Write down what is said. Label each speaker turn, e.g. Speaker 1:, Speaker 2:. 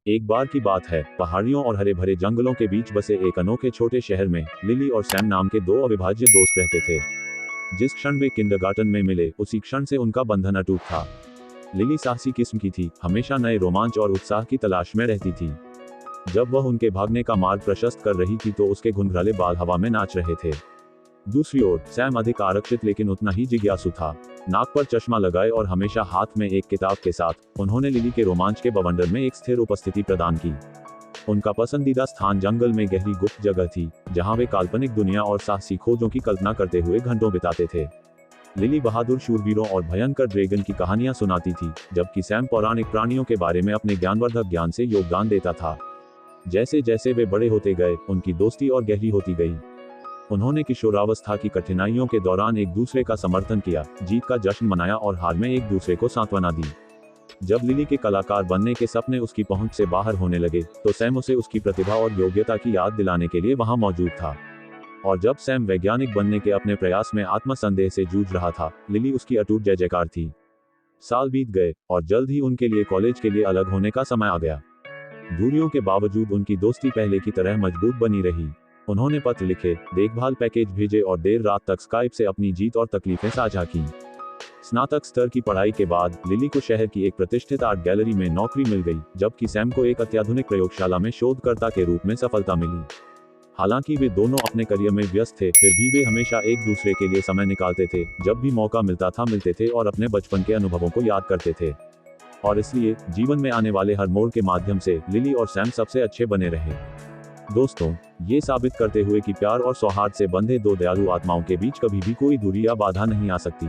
Speaker 1: एक बार की बात है, पहाड़ियों और हरे भरे जंगलों के बीच बसे एक अनोखे छोटे शहर में लिली और सैम नाम के दो अविभाज्य दोस्त रहते थे। जिस क्षण वे किंडरगार्टन में मिले, उसी क्षण से उनका बंधन अटूट था। लिली साहसी किस्म की थी, हमेशा नए रोमांच और उत्साह की तलाश में रहती थी। जब वह उनके भागने का मार्ग प्रशस्त कर रही थी तो उसके घुंघराले बाल हवा में नाच रहे थे। दूसरी ओर सैम अधिक आरक्षित लेकिन उतना ही जिज्ञासु था। नाक पर चश्मा लगाए और हमेशा हाथ में एक किताब के साथ उन्होंने लिली के रोमांच के बवंडर में एक स्थिर उपस्थिति प्रदान की। उनका पसंदीदा स्थान जंगल में गहरी गुप्त जगह थी, जहां वे काल्पनिक दुनिया और साहसी खोजों की कल्पना करते हुए घंटों बिताते थे। लिली बहादुर शूरवीरों और भयंकर ड्रैगन की कहानियां सुनाती थी, जबकि सैम पौराणिक प्राणियों के बारे में अपने ज्ञानवर्धक ज्ञान से योगदान देता था। जैसे जैसे वे बड़े होते गए, उनकी दोस्ती और गहरी होती गई। उन्होंने किशोरावस्था की कठिनाइयों के दौरान एक दूसरे का समर्थन किया, जीत का जश्न मनाया और हार में एक दूसरे को सांत्वना दी। जब लिली के कलाकार बनने के सपने उसकी पहुंच से बाहर होने लगे, तो सैम उसे उसकी प्रतिभा और योग्यता की याद दिलाने के लिए वहां मौजूद था। और जब सैम वैज्ञानिक बनने के अपने प्रयास में आत्मसंदेह से जूझ रहा था, लिली उसकी अटूट जय जयकार थी। साल बीत गए और जल्द ही उनके लिए कॉलेज के लिए अलग होने का समय आ गया। दूरियों के बावजूद उनकी दोस्ती पहले की तरह मजबूत बनी रही। उन्होंने पत्र लिखे, देखभाल पैकेज भेजे और देर रात तक स्काइप से अपनी जीत और तकलीफें साझा की। स्नातक स्तर की पढ़ाई के बाद लिली को शहर की एक प्रतिष्ठित आर्ट गैलरी में नौकरी मिल गई, जबकि सैम को एक अत्याधुनिक प्रयोगशाला में शोधकर्ता के रूप में सफलता मिली। हालांकि वे दोनों अपने करियर में व्यस्त थे, फिर भी वे हमेशा एक दूसरे के लिए समय निकालते थे। जब भी मौका मिलता था मिलते थे और अपने बचपन के अनुभवों को याद करते थे। और इसलिए जीवन में आने वाले हर मोड़ के माध्यम से लिली और सैम सबसे अच्छे बने रहे। दोस्तों, ये साबित करते हुए कि प्यार और सौहार्द से बंधे दो दयालु आत्माओं के बीच कभी भी कोई दूरी या बाधा नहीं आ सकती।